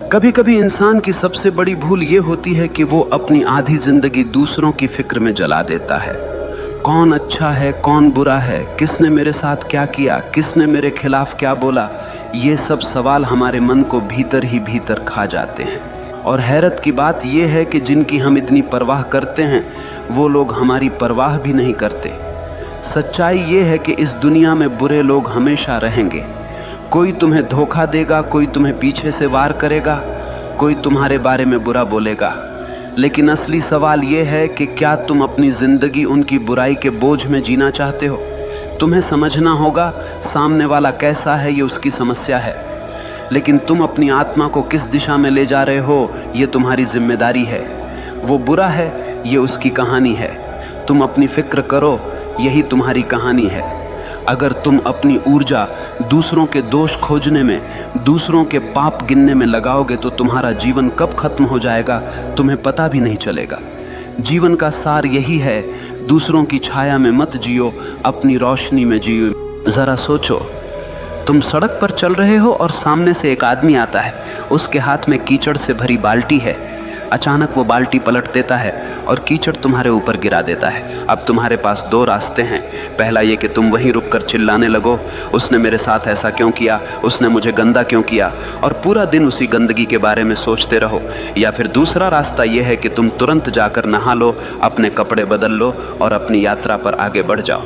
कभी कभी इंसान की सबसे बड़ी भूल ये होती है कि वो अपनी आधी जिंदगी दूसरों की फिक्र में जला देता है। कौन अच्छा है, कौन बुरा है, किसने मेरे साथ क्या किया, किसने मेरे खिलाफ क्या बोला, ये सब सवाल हमारे मन को भीतर ही भीतर खा जाते हैं। और हैरत की बात यह है कि जिनकी हम इतनी परवाह करते हैं वो लोग हमारी परवाह भी नहीं करते। सच्चाई ये है कि इस दुनिया में बुरे लोग हमेशा रहेंगे। कोई तुम्हें धोखा देगा, कोई तुम्हें पीछे से वार करेगा, कोई तुम्हारे बारे में बुरा बोलेगा। लेकिन असली सवाल यह है कि क्या तुम अपनी जिंदगी उनकी बुराई के बोझ में जीना चाहते हो? तुम्हें समझना होगा सामने वाला कैसा है, ये उसकी समस्या है, लेकिन तुम अपनी आत्मा को किस दिशा में ले जा रहे हो ये तुम्हारी जिम्मेदारी है। वो बुरा है, ये उसकी कहानी है। तुम अपनी फिक्र करो, यही तुम्हारी कहानी है। अगर तुम अपनी ऊर्जा दूसरों के दोष खोजने में, दूसरों के पाप गिनने में लगाओगे तो तुम्हारा जीवन कब खत्म हो जाएगा तुम्हें पता भी नहीं चलेगा। जीवन का सार यही है, दूसरों की छाया में मत जियो, अपनी रोशनी में जियो। जरा सोचो, तुम सड़क पर चल रहे हो और सामने से एक आदमी आता है, उसके हाथ में कीचड़ से भरी बाल्टी है। अचानक वो बाल्टी पलट देता है और कीचड़ तुम्हारे ऊपर गिरा देता है। अब तुम्हारे पास दो रास्ते हैं। पहला ये कि तुम वहीं रुककर चिल्लाने लगो, उसने मेरे साथ ऐसा क्यों किया, उसने मुझे गंदा क्यों किया, और पूरा दिन उसी गंदगी के बारे में सोचते रहो। या फिर दूसरा रास्ता यह है कि तुम तुरंत जाकर नहा लो, अपने कपड़े बदल लो और अपनी यात्रा पर आगे बढ़ जाओ।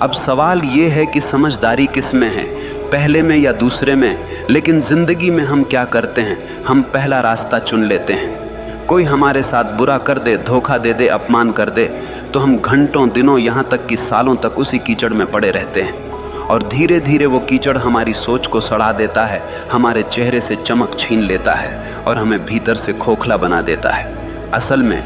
अब सवाल ये है कि समझदारी किस में है, पहले में या दूसरे में? लेकिन जिंदगी में हम क्या करते हैं, हम पहला रास्ता चुन लेते हैं। कोई हमारे साथ बुरा कर दे, धोखा दे दे, अपमान कर दे, तो हम घंटों, दिनों, यहाँ तक कि सालों तक उसी कीचड़ में पड़े रहते हैं। और धीरे धीरे वो कीचड़ हमारी सोच को सड़ा देता है, हमारे चेहरे से चमक छीन लेता है और हमें भीतर से खोखला बना देता है। असल में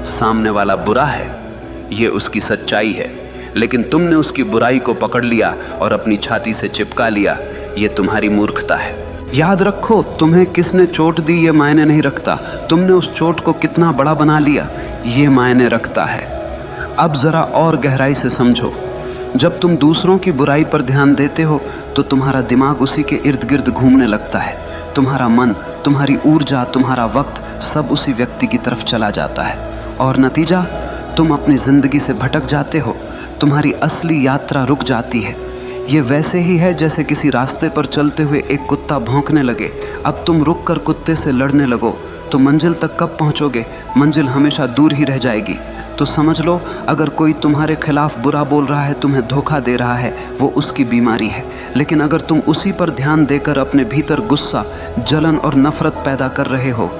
सामने वाला बुरा है, ये उसकी सच्चाई है, लेकिन तुमने उसकी बुराई को पकड़ लिया और अपनी छाती से चिपका लिया। ये तुम्हारी मूर्खता है। याद रखो, तुम्हें किसने चोट दी ये मायने नहीं रखता, तुमने उस चोट को कितना बड़ा बना लिया ये मायने रखता है। अब जरा और गहराई से समझो, जब तुम दूसरों की बुराई पर ध्यान देते हो तो तुम्हारा दिमाग उसी के इर्द गिर्द घूमने लगता है। तुम्हारा मन, तुम्हारी ऊर्जा, तुम्हारा वक्त सब उसी व्यक्ति की तरफ चला जाता है और नतीजा, तुम अपनी जिंदगी से भटक जाते हो। तुम्हारी असली यात्रा रुक जाती है। ये वैसे ही है जैसे किसी रास्ते पर चलते हुए एक कुत्ता भौंकने लगे। अब तुम रुक कर कुत्ते से लड़ने लगो तो मंजिल तक कब पहुंचोगे? मंजिल हमेशा दूर ही रह जाएगी। तो समझ लो, अगर कोई तुम्हारे खिलाफ बुरा बोल रहा है, तुम्हें धोखा दे रहा है, वो उसकी बीमारी है। लेकिन अगर तुम उसी पर ध्यान देकर अपने भीतर गुस्सा, जलन और नफरत पैदा कर रहे हो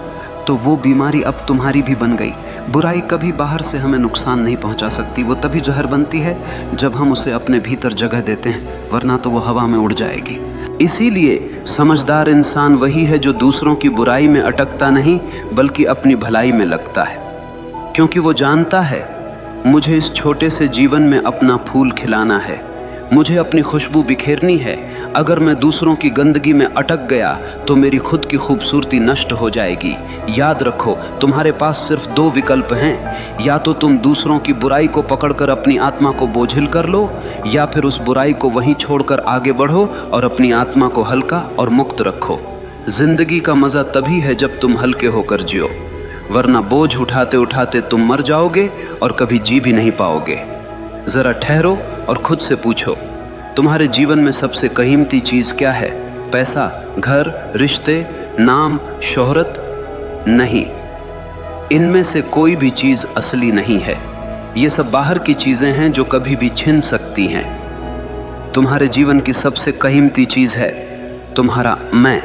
तो वो बीमारी अब तुम्हारी भी बन गई। बुराई कभी बाहर से हमें नुकसान नहीं पहुंचा सकती, वो तभी जहर बनती है जब हम उसे अपने भीतर जगह देते हैं, वरना तो वो हवा में उड़ जाएगी। इसीलिए समझदार इंसान वही है जो दूसरों की बुराई में अटकता नहीं बल्कि अपनी भलाई में लगता है, क्योंकि वो जानता है मुझे इस छोटे से जीवन में अपना फूल खिलाना है, मुझे अपनी खुशबू बिखेरनी है। अगर मैं दूसरों की गंदगी में अटक गया तो मेरी खुद की खूबसूरती नष्ट हो जाएगी। याद रखो, तुम्हारे पास सिर्फ दो विकल्प हैं, या तो तुम दूसरों की बुराई को पकड़कर अपनी आत्मा को बोझिल कर लो, या फिर उस बुराई को वहीं छोड़कर आगे बढ़ो और अपनी आत्मा को हल्का और मुक्त रखो। जिंदगी का मजा तभी है जब तुम हल्के होकर जियो, वरना बोझ उठाते उठाते तुम मर जाओगे और कभी जी भी नहीं पाओगे। जरा ठहरो और खुद से पूछो, तुम्हारे जीवन में सबसे कीमती चीज क्या है? पैसा, घर, रिश्ते, नाम, शोहरत? नहीं, इनमें से कोई भी चीज असली नहीं है। ये सब बाहर की चीजें हैं जो कभी भी छिन सकती हैं। तुम्हारे जीवन की सबसे कीमती चीज है तुम्हारा मैं,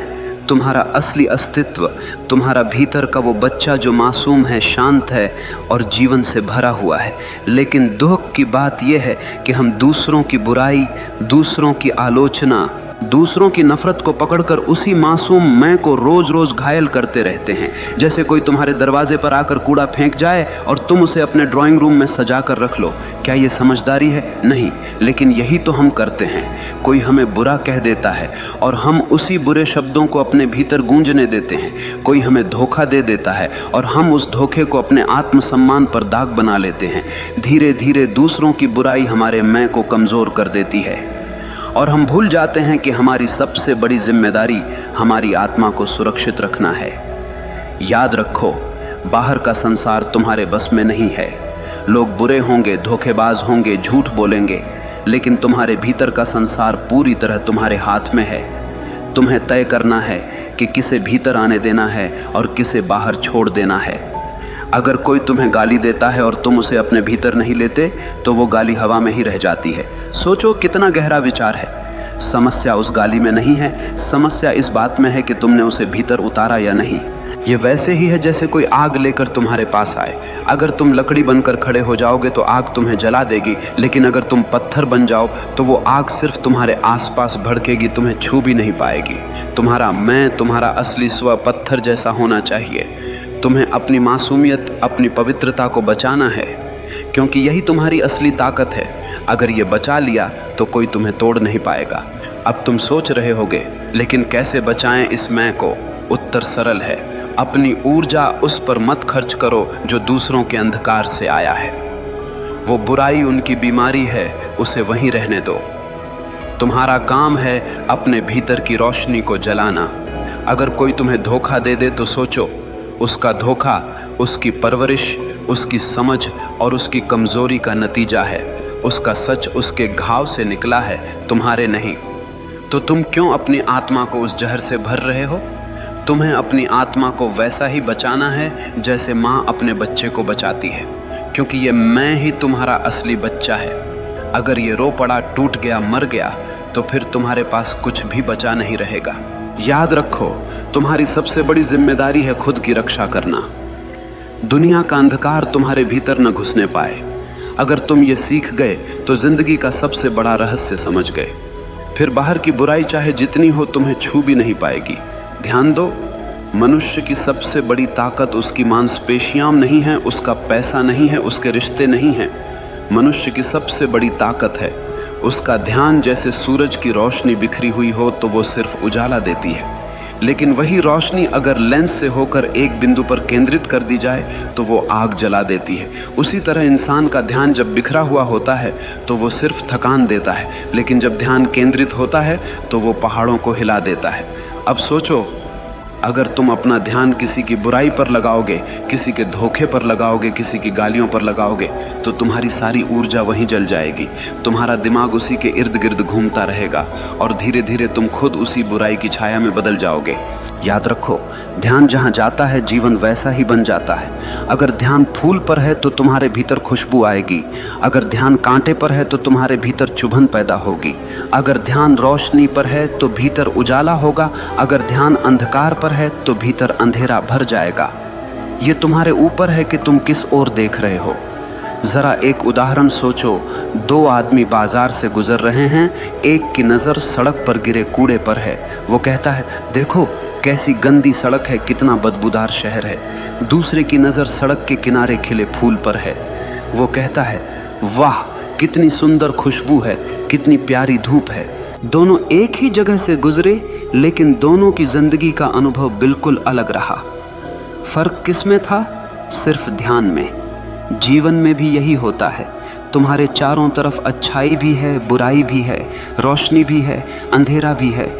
तुम्हारा असली अस्तित्व, तुम्हारा भीतर का वो बच्चा जो मासूम है, शांत है और जीवन से भरा हुआ है। लेकिन दुख की बात यह है कि हम दूसरों की बुराई, दूसरों की आलोचना, दूसरों की नफरत को पकड़कर उसी मासूम मैं को रोज रोज घायल करते रहते हैं। जैसे कोई तुम्हारे दरवाजे पर आकर कूड़ा फेंक जाए और तुम उसे अपने ड्राइंग रूम में सजा कर रख लो। क्या ये समझदारी है? नहीं, लेकिन यही तो हम करते हैं। कोई हमें बुरा कह देता है और हम उसी बुरे शब्दों को अपने भीतर गूंजने देते हैं। कोई हमें धोखा दे देता है और हम उस धोखे को अपने आत्मसम्मान पर दाग बना लेते हैं। धीरे धीरे दूसरों की बुराई हमारे मैं को कमजोर कर देती है और हम भूल जाते हैं कि हमारी सबसे बड़ी जिम्मेदारी हमारी आत्मा को सुरक्षित रखना है। याद रखो, बाहर का संसार तुम्हारे बस में नहीं है। लोग बुरे होंगे, धोखेबाज होंगे, झूठ बोलेंगे, लेकिन तुम्हारे भीतर का संसार पूरी तरह तुम्हारे हाथ में है। तुम्हें तय करना है कि किसे भीतर आने देना है और किसे बाहर छोड़ देना है। अगर कोई तुम्हें गाली देता है और तुम उसे अपने भीतर नहीं लेते तो वो गाली हवा में ही रह जाती है। सोचो कितना गहरा विचार है। समस्या उस गाली में नहीं है, समस्या इस बात में है कि तुमने उसे भीतर उतारा या नहीं। ये वैसे ही है जैसे कोई आग लेकर तुम्हारे पास आए। अगर तुम लकड़ी बनकर खड़े हो जाओगे तो आग तुम्हें जला देगी, लेकिन अगर तुम पत्थर बन जाओ तो वो आग सिर्फ तुम्हारे आसपास भड़केगी, तुम्हें छू भी नहीं पाएगी। तुम्हारा मैं, तुम्हारा असली स्व पत्थर जैसा होना चाहिए। तुम्हें अपनी मासूमियत, अपनी पवित्रता को बचाना है, क्योंकि यही तुम्हारी असली ताकत है। अगर ये बचा लिया तो कोई तुम्हें तोड़ नहीं पाएगा। अब तुम सोच रहे होगे, लेकिन कैसे बचाएं इस मैं को? उत्तर सरल है, अपनी ऊर्जा उस पर मत खर्च करो जो दूसरों के अंधकार से आया है। वो बुराई उनकी बीमारी है, उसे वहीं रहने दो। तुम्हारा काम है अपने भीतर की रोशनी को जलाना। अगर कोई तुम्हें धोखा दे दे तो सोचो, उसका धोखा उसकी परवरिश, उसकी समझ और उसकी कमजोरी का नतीजा है। उसका सच उसके घाव से निकला है, तुम्हारे नहीं। तो तुम क्यों अपनी आत्मा को उस जहर से भर रहे हो? तुम्हें अपनी आत्मा को वैसा ही बचाना है जैसे माँ अपने बच्चे को बचाती है, क्योंकि ये मैं ही तुम्हारा असली बच्चा है। अगर ये रो पड़ा, टूट गया, मर गया तो फिर तुम्हारे पास कुछ भी बचा नहीं रहेगा। याद रखो, तुम्हारी सबसे बड़ी जिम्मेदारी है खुद की रक्षा करना। दुनिया का अंधकार तुम्हारे भीतर न घुसने पाए। अगर तुम ये सीख गए तो जिंदगी का सबसे बड़ा रहस्य समझ गए। फिर बाहर की बुराई चाहे जितनी हो तुम्हें छू भी नहीं पाएगी। ध्यान दो, मनुष्य की सबसे बड़ी ताकत उसकी मांसपेशियां नहीं है, उसका पैसा नहीं है, उसके रिश्ते नहीं हैं। मनुष्य की सबसे बड़ी ताकत है उसका ध्यान। जैसे सूरज की रोशनी बिखरी हुई हो तो वो सिर्फ उजाला देती है, लेकिन वही रोशनी अगर लेंस से होकर एक बिंदु पर केंद्रित कर दी जाए तो वो आग जला देती है। उसी तरह इंसान का ध्यान जब बिखरा हुआ होता है तो वो सिर्फ थकान देता है, लेकिन जब ध्यान केंद्रित होता है तो वो पहाड़ों को हिला देता है। अब सोचो, अगर तुम अपना ध्यान किसी की बुराई पर लगाओगे, किसी के धोखे पर लगाओगे, किसी की गालियों पर लगाओगे तो तुम्हारी सारी ऊर्जा वहीं जल जाएगी। तुम्हारा दिमाग उसी के इर्द गिर्द घूमता रहेगा और धीरे धीरे तुम खुद उसी बुराई की छाया में बदल जाओगे। याद रखो, ध्यान जहाँ जाता है जीवन वैसा ही बन जाता है। अगर ध्यान फूल पर है तो तुम्हारे भीतर खुशबू आएगी। अगर ध्यान कांटे पर है तो तुम्हारे भीतर चुभन पैदा होगी। अगर ध्यान रोशनी पर है तो भीतर उजाला होगा। अगर ध्यान अंधकार पर है तो भीतर अंधेरा भर जाएगा। ये तुम्हारे ऊपर है कि तुम किस ओर देख रहे हो। जरा एक उदाहरण सोचो, दो आदमी बाजार से गुजर रहे हैं। एक की नज़र सड़क पर गिरे कूड़े पर है। वो कहता है, देखो कैसी गंदी सड़क है, कितना बदबूदार शहर है। दूसरे की नज़र सड़क के किनारे खिले फूल पर है। वो कहता है, वाह कितनी सुंदर खुशबू है, कितनी प्यारी धूप है। दोनों एक ही जगह से गुजरे, लेकिन दोनों की जिंदगी का अनुभव बिल्कुल अलग रहा। फर्क किसमें था? सिर्फ ध्यान में। जीवन में भी यही होता है। तुम्हारे चारों तरफ अच्छाई भी है, बुराई भी है, रोशनी भी है, अंधेरा भी है,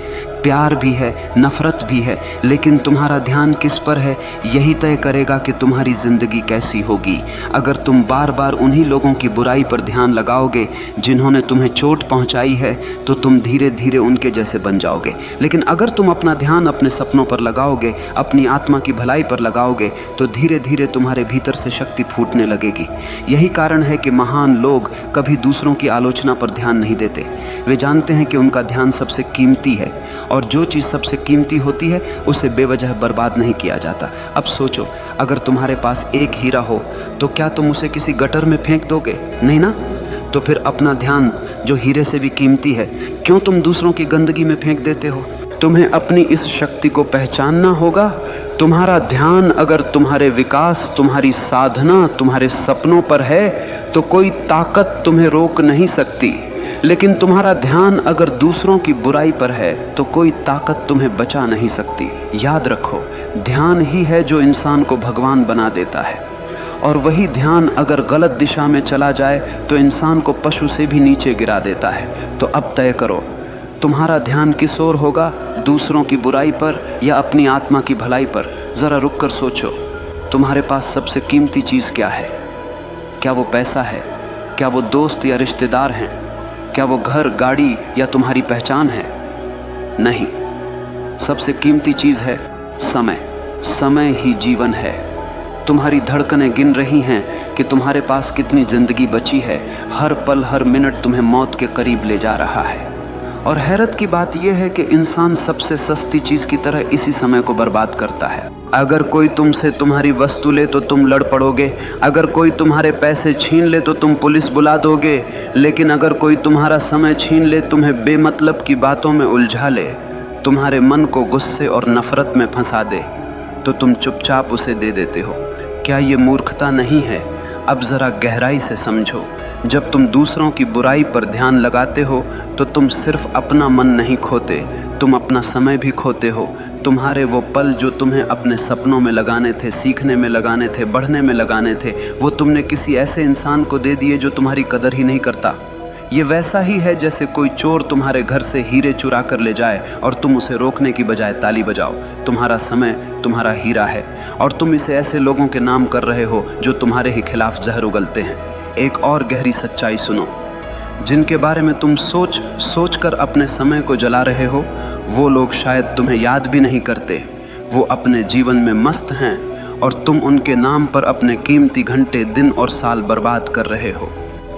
प्यार भी है, नफरत भी है, लेकिन तुम्हारा ध्यान किस पर है यही तय करेगा कि तुम्हारी जिंदगी कैसी होगी। अगर तुम बार बार उन्हीं लोगों की बुराई पर ध्यान लगाओगे जिन्होंने तुम्हें चोट पहुंचाई है तो तुम धीरे धीरे उनके जैसे बन जाओगे। लेकिन अगर तुम अपना ध्यान अपने सपनों पर लगाओगे, अपनी आत्मा की भलाई पर लगाओगे, तो धीरे धीरे तुम्हारे भीतर से शक्ति फूटने लगेगी। यही कारण है कि महान लोग कभी दूसरों की आलोचना पर ध्यान नहीं देते। वे जानते हैं कि उनका ध्यान सबसे कीमती है, और जो चीज़ सबसे कीमती होती है उसे बेवजह बर्बाद नहीं किया जाता। अब सोचो, अगर तुम्हारे पास एक हीरा हो तो क्या तुम उसे किसी गटर में फेंक दोगे? नहीं ना। तो फिर अपना ध्यान जो हीरे से भी कीमती है, क्यों तुम दूसरों की गंदगी में फेंक देते हो? तुम्हें अपनी इस शक्ति को पहचानना होगा। तुम्हारा ध्यान अगर तुम्हारे विकास, तुम्हारी साधना, तुम्हारे सपनों पर है तो कोई ताकत तुम्हें रोक नहीं सकती। लेकिन तुम्हारा ध्यान अगर दूसरों की बुराई पर है तो कोई ताकत तुम्हें बचा नहीं सकती। याद रखो, ध्यान ही है जो इंसान को भगवान बना देता है, और वही ध्यान अगर गलत दिशा में चला जाए तो इंसान को पशु से भी नीचे गिरा देता है। तो अब तय करो, तुम्हारा ध्यान किस ओर होगा, दूसरों की बुराई पर या अपनी आत्मा की भलाई पर? जरा रुक कर सोचो, तुम्हारे पास सबसे कीमती चीज क्या है? क्या वो पैसा है? क्या वो दोस्त या रिश्तेदार हैं? क्या वो घर, गाड़ी या तुम्हारी पहचान है? नहीं, सबसे कीमती चीज है समय। समय ही जीवन है। तुम्हारी धड़कनें गिन रही हैं कि तुम्हारे पास कितनी जिंदगी बची है। हर पल, हर मिनट तुम्हें मौत के करीब ले जा रहा है। और हैरत की बात यह है कि इंसान सबसे सस्ती चीज की तरह इसी समय को बर्बाद करता है। अगर कोई तुमसे तुम्हारी वस्तु ले तो तुम लड़ पड़ोगे, अगर कोई तुम्हारे पैसे छीन ले तो तुम पुलिस बुला दोगे, लेकिन अगर कोई तुम्हारा समय छीन ले, तुम्हें बेमतलब की बातों में उलझा ले, तुम्हारे मन को गुस्से और नफरत में फंसा दे, तो तुम चुपचाप उसे दे देते हो। क्या ये मूर्खता नहीं है? अब जरा गहराई से समझो। जब तुम दूसरों की बुराई पर ध्यान लगाते हो तो तुम सिर्फ अपना मन नहीं खोते, तुम अपना समय भी खोते हो। तुम्हारे वो पल जो तुम्हें अपने सपनों में लगाने थे, सीखने में लगाने थे, बढ़ने में लगाने थे, वो तुमने किसी ऐसे इंसान को दे दिए जो तुम्हारी कदर ही नहीं करता। ये वैसा ही है जैसे कोई चोर तुम्हारे घर से हीरे चुरा कर ले जाए और तुम उसे रोकने की बजाय ताली बजाओ। तुम्हारा समय तुम्हारा हीरा है और तुम इसे ऐसे लोगों के नाम कर रहे हो जो तुम्हारे ही खिलाफ जहर उगलते हैं। एक और गहरी सच्चाई सुनो, जिनके बारे में तुम सोच कर अपने समय को जला रहे हो, वो लोग शायद तुम्हें याद भी नहीं करते। वो अपने जीवन में मस्त हैं और तुम उनके नाम पर अपने कीमती घंटे, दिन और साल बर्बाद कर रहे हो।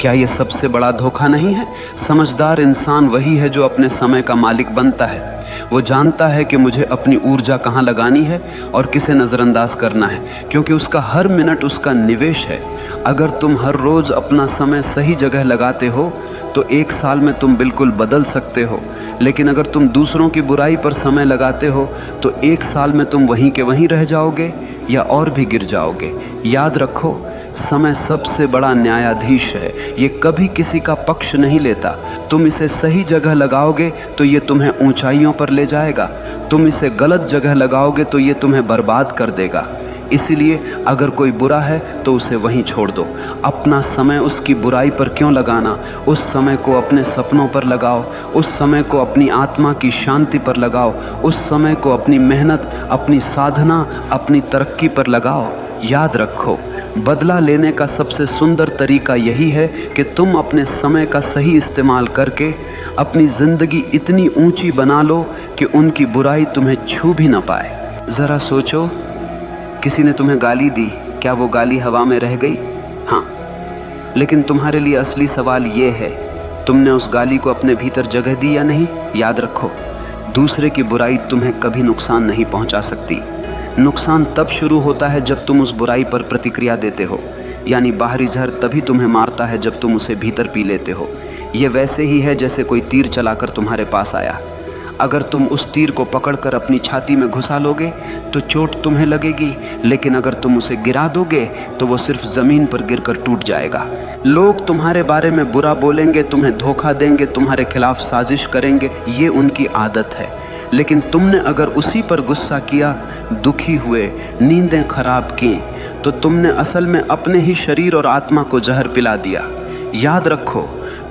क्या ये सबसे बड़ा धोखा नहीं है? समझदार इंसान वही है जो अपने समय का मालिक बनता है। वो जानता है कि मुझे अपनी ऊर्जा कहाँ लगानी है और किसे नज़रअंदाज करना है, क्योंकि उसका हर मिनट उसका निवेश है। अगर तुम हर रोज़ अपना समय सही जगह लगाते हो तो एक साल में तुम बिल्कुल बदल सकते हो, लेकिन अगर तुम दूसरों की बुराई पर समय लगाते हो तो एक साल में तुम वहीं के वहीं रह जाओगे या और भी गिर जाओगे। याद रखो, समय सबसे बड़ा न्यायाधीश है। ये कभी किसी का पक्ष नहीं लेता। तुम इसे सही जगह लगाओगे तो ये तुम्हें ऊंचाइयों पर ले जाएगा, तुम इसे गलत जगह लगाओगे तो ये तुम्हें बर्बाद कर देगा। इसीलिए अगर कोई बुरा है तो उसे वहीं छोड़ दो। अपना समय उसकी बुराई पर क्यों लगाना? उस समय को अपने सपनों पर लगाओ, उस समय को अपनी आत्मा की शांति पर लगाओ, उस समय को अपनी मेहनत, अपनी साधना, अपनी तरक्की पर लगाओ। याद रखो, बदला लेने का सबसे सुंदर तरीका यही है कि तुम अपने समय का सही इस्तेमाल करके अपनी जिंदगी इतनी ऊंची बना लो कि उनकी बुराई तुम्हें छू भी ना पाए। जरा सोचो, किसी ने तुम्हें गाली दी, क्या वो गाली हवा में रह गई? हाँ, लेकिन तुम्हारे लिए असली सवाल ये है, तुमने उस गाली को अपने भीतर जगह दी या नहीं? याद रखो, दूसरे की बुराई तुम्हें कभी नुकसान नहीं पहुंचा सकती। नुकसान तब शुरू होता है जब तुम उस बुराई पर प्रतिक्रिया देते हो, यानी बाहरी जहर तभी तुम्हें मारता है जब तुम उसे भीतर पी लेते हो। यह वैसे ही है जैसे कोई तीर चलाकर तुम्हारे पास आया। अगर तुम उस तीर को पकड़कर अपनी छाती में घुसा लोगे तो चोट तुम्हें लगेगी, लेकिन अगर तुम उसे गिरा दोगे तो वो सिर्फ जमीन पर गिरकर टूट जाएगा। लोग तुम्हारे बारे में बुरा बोलेंगे, तुम्हें धोखा देंगे, तुम्हारे खिलाफ साजिश करेंगे, ये उनकी आदत है। लेकिन तुमने अगर उसी पर गुस्सा किया, दुखी हुए, नींदें खराब की, तो तुमने असल में अपने ही शरीर और आत्मा को जहर पिला दिया। याद रखो,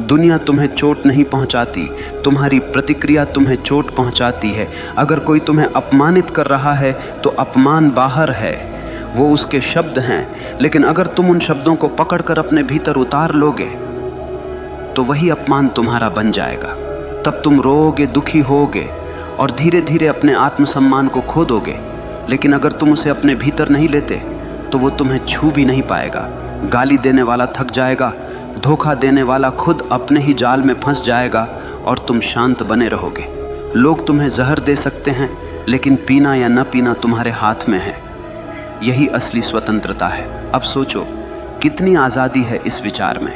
दुनिया तुम्हें चोट नहीं पहुंचाती, तुम्हारी प्रतिक्रिया तुम्हें चोट पहुंचाती है। अगर कोई तुम्हें अपमानित कर रहा है तो अपमान बाहर है, वो उसके शब्द हैं, लेकिन अगर तुम उन शब्दों को पकड़कर अपने भीतर उतार लोगे तो वही अपमान तुम्हारा बन जाएगा। तब तुम रोओगे, दुखी होगे और धीरे धीरे अपने आत्मसम्मान को खो दोगे। लेकिन अगर तुम उसे अपने भीतर नहीं लेते तो वो तुम्हें छू भी नहीं पाएगा। गाली देने वाला थक जाएगा, धोखा देने वाला खुद अपने ही जाल में फंस जाएगा और तुम शांत बने रहोगे। लोग तुम्हें जहर दे सकते हैं, लेकिन पीना या न पीना तुम्हारे हाथ में है। यही असली स्वतंत्रता है। अब सोचो, कितनी आज़ादी है इस विचार में।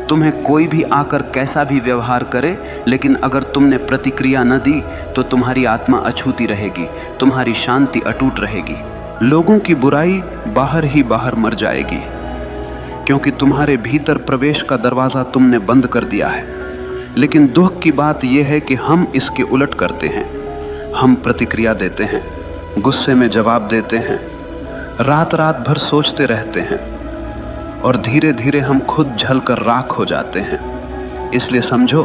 तुम्हें कोई भी आकर कैसा भी व्यवहार करे, लेकिन अगर तुमने प्रतिक्रिया न दी तो तुम्हारी आत्मा अछूती रहेगी, तुम्हारी शांति अटूट रहेगी। लोगों की बुराई बाहर ही बाहर मर जाएगी, क्योंकि तुम्हारे भीतर प्रवेश का दरवाज़ा तुमने बंद कर दिया है। लेकिन दुख की बात यह है कि हम इसके उलट करते हैं। हम प्रतिक्रिया देते हैं, गुस्से में जवाब देते हैं, रात रात भर सोचते रहते हैं और धीरे धीरे हम खुद जलकर राख हो जाते हैं। इसलिए समझो,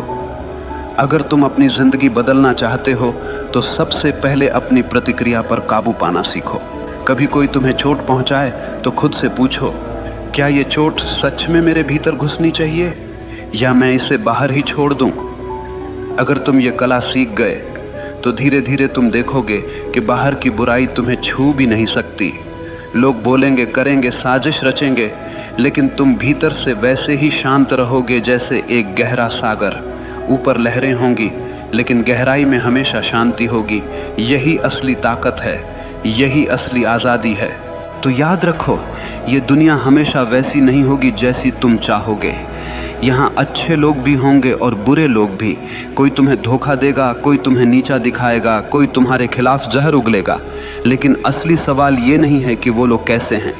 अगर तुम अपनी जिंदगी बदलना चाहते हो तो सबसे पहले अपनी प्रतिक्रिया पर काबू पाना सीखो। कभी कोई तुम्हें चोट पहुंचाए तो खुद से पूछो, क्या ये चोट सच में मेरे भीतर घुसनी चाहिए या मैं इसे बाहर ही छोड़ दूं? अगर तुम ये कला सीख गए तो धीरे धीरे तुम देखोगे कि बाहर की बुराई तुम्हें छू भी नहीं सकती। लोग बोलेंगे, करेंगे, साजिश रचेंगे, लेकिन तुम भीतर से वैसे ही शांत रहोगे जैसे एक गहरा सागर। ऊपर लहरें होंगी लेकिन गहराई में हमेशा शांति होगी। यही असली ताकत है, यही असली आजादी है। तो याद रखो, ये दुनिया हमेशा वैसी नहीं होगी जैसी तुम चाहोगे। यहाँ अच्छे लोग भी होंगे और बुरे लोग भी। कोई तुम्हें धोखा देगा, कोई तुम्हें नीचा दिखाएगा, कोई तुम्हारे खिलाफ जहर उगलेगा। लेकिन असली सवाल ये नहीं है कि वो लोग कैसे हैं।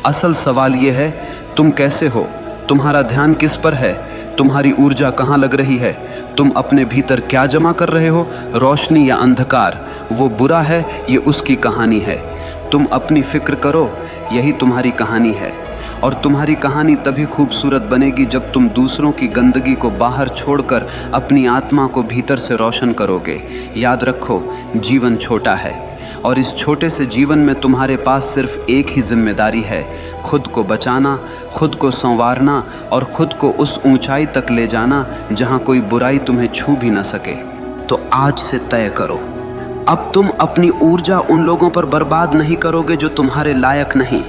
असल सवाल ये है, तुम कैसे हो? तुम्हारा ध्यान किस पर है? तुम्हारी ऊर्जा कहाँ लग रही है? तुम अपने भीतर क्या जमा कर रहे हो, रोशनी या अंधकार? वो बुरा है, ये उसकी कहानी है। तुम अपनी फिक्र करो, यही तुम्हारी कहानी है। और तुम्हारी कहानी तभी खूबसूरत बनेगी जब तुम दूसरों की गंदगी को बाहर छोड़कर अपनी आत्मा को भीतर से रोशन करोगे। याद रखो, जीवन छोटा है और इस छोटे से जीवन में तुम्हारे पास सिर्फ एक ही जिम्मेदारी है, खुद को बचाना, खुद को संवारना और खुद को उस ऊंचाई तक ले जाना जहां कोई बुराई तुम्हें छू भी न सके। तो आज से तय करो, अब तुम अपनी ऊर्जा उन लोगों पर बर्बाद नहीं करोगे जो तुम्हारे लायक नहीं।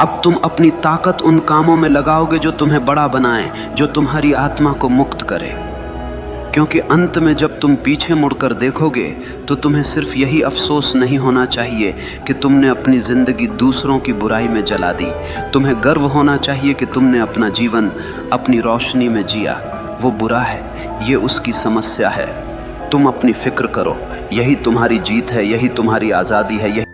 अब तुम अपनी ताकत उन कामों में लगाओगे जो तुम्हें बड़ा बनाएं, जो तुम्हारी आत्मा को मुक्त करें। क्योंकि अंत में जब तुम पीछे मुड़कर देखोगे तो तुम्हें सिर्फ यही अफसोस नहीं होना चाहिए कि तुमने अपनी जिंदगी दूसरों की बुराई में जला दी। तुम्हें गर्व होना चाहिए कि तुमने अपना जीवन अपनी रोशनी में जिया। वो बुरा है, ये उसकी समस्या है। तुम अपनी फिक्र करो, यही तुम्हारी जीत है, यही तुम्हारी आज़ादी है। यही